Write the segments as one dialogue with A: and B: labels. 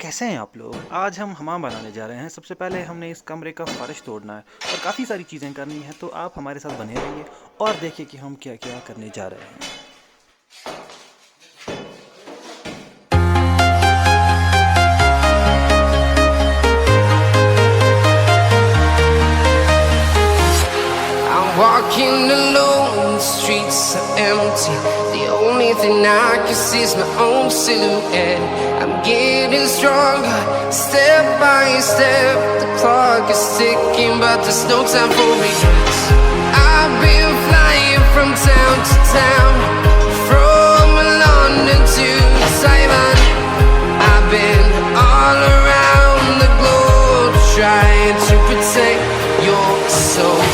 A: कैसे हैं आप लोग। आज हम हमाम बनाने जा रहे हैं। सबसे पहले हमने इस कमरे का फर्श तोड़ना है और काफ़ी सारी चीज़ें करनी हैं, तो आप हमारे साथ बने रहिए और देखिए कि हम क्या क्या करने जा रहे हैं।
B: Walking alone, the streets are empty. The only thing I can see is my own silhouette. I'm getting stronger, step by step. The clock is ticking, but there's no time for regrets. I've been flying from town to town, from London to Taiwan. I've been all around the globe, trying to protect your soul.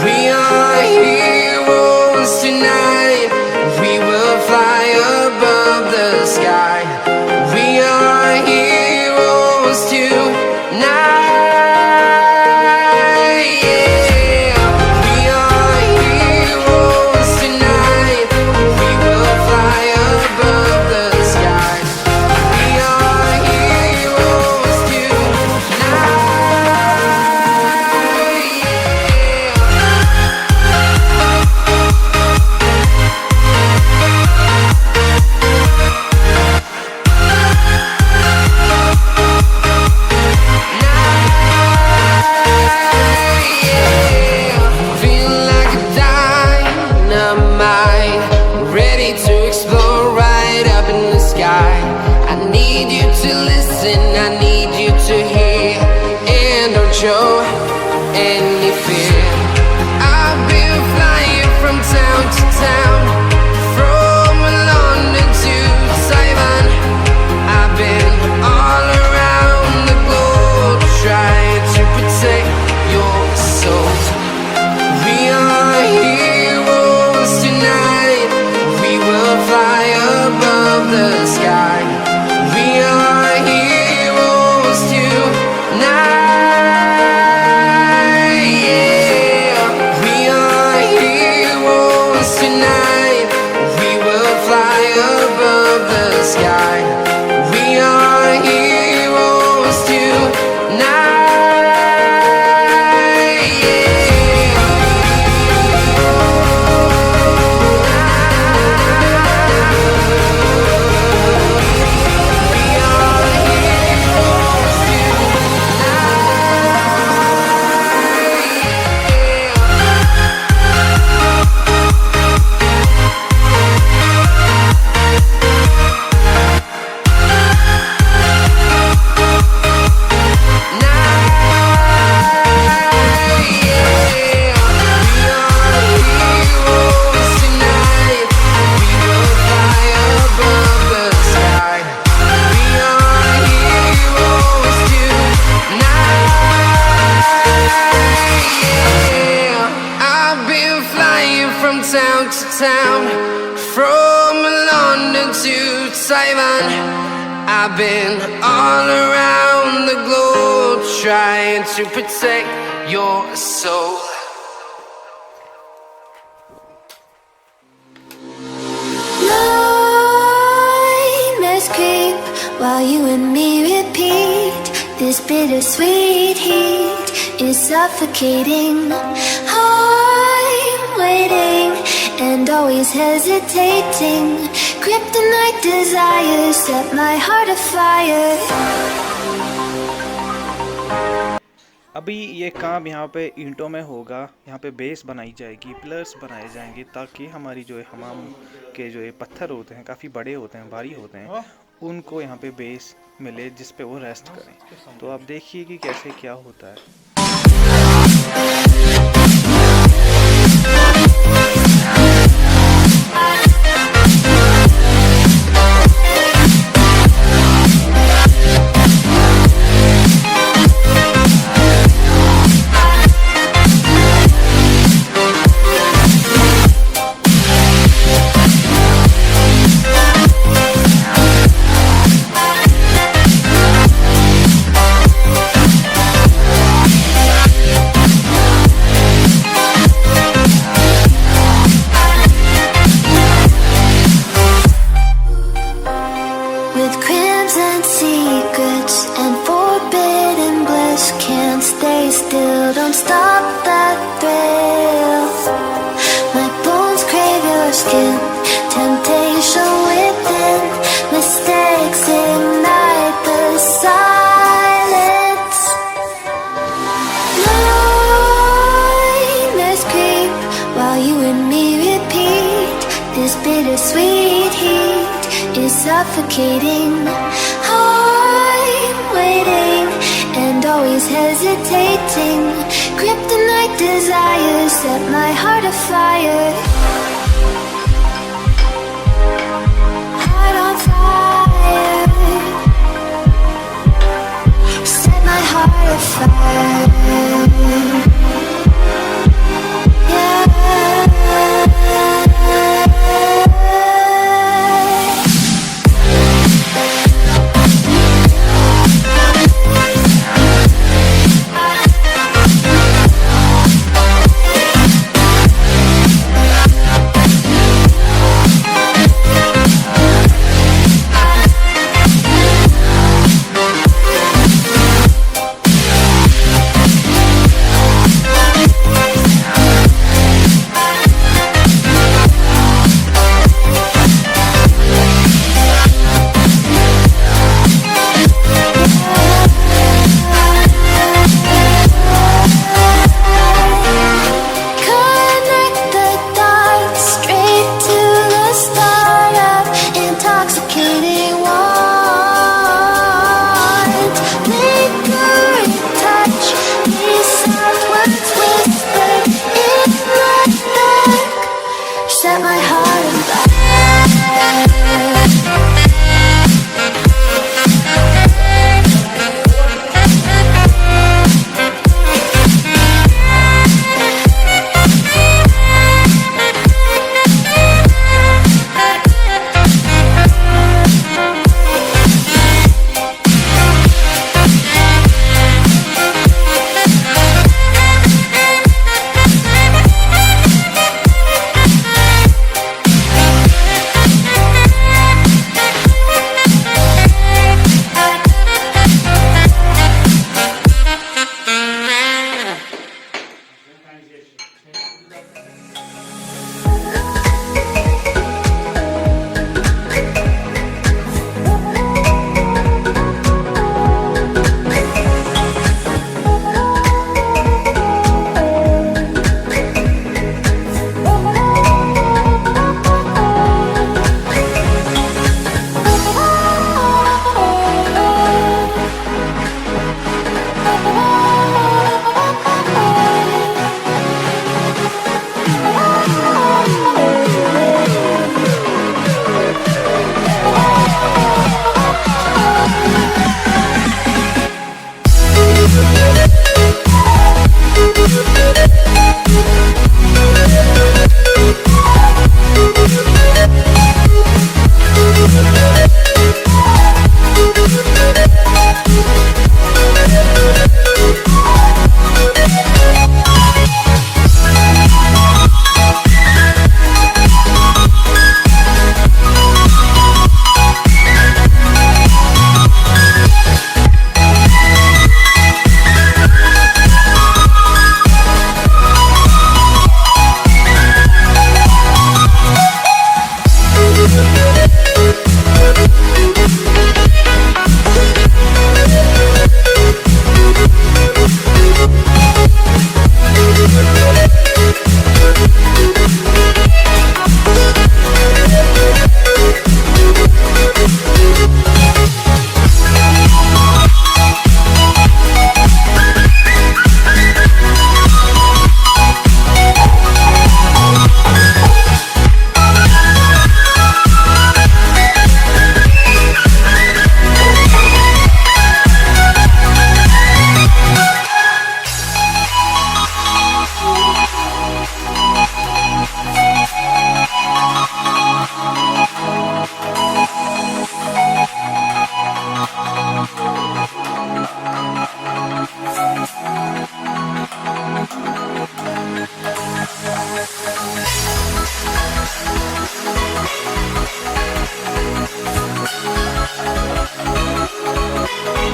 B: We are heroes tonight. We will fly above the sky. We are heroes tonight. Yeah. We are heroes tonight. We will fly above the sky. We are heroes tonight. I need you to hear and don't show any fear. I've been flying from town to town, from London to Taiwan. I've been all around the globe, trying to protect your soul. We are heroes tonight. We will fly above the sky. We are heroes tonight. Yeah. We are heroes tonight. We will fly above the sky. We are heroes tonight. Town to town, from London to Taiwan. I've been all around the globe, trying to protect your soul.
C: Nightmares creep while you and me repeat. This bittersweet heat is suffocating. I'm waiting and always hesitating. Kryptonite desires set my heart afire.
A: अभी ये काम यहाँ पे ईंटों में होगा। यहाँ पे बेस बनाई जाएगी, पिलर्स बनाए जाएंगे, ताकि हमारी जो है हमाम के जो ये पत्थर होते हैं काफ़ी बड़े होते हैं, भारी होते हैं, उनको यहाँ पे बेस मिले जिस पे वो रेस्ट करें। तो आप देखिए कि कैसे क्या होता है।
C: and secrets and forbidden bliss. Can't stay still, don't stop that thrill. My bones crave your skin, temptation within. Mistakes ignite the silence. Nightmares creep while you and me repeat. This bittersweet heat is suffocating. I'm waiting and always hesitating. Kryptonite desires set my heart afire. Heart on fire. Set my heart afire. Yeah.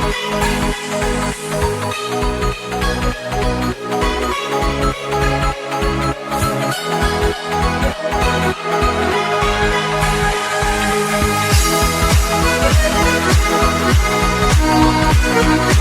C: We'll be right back.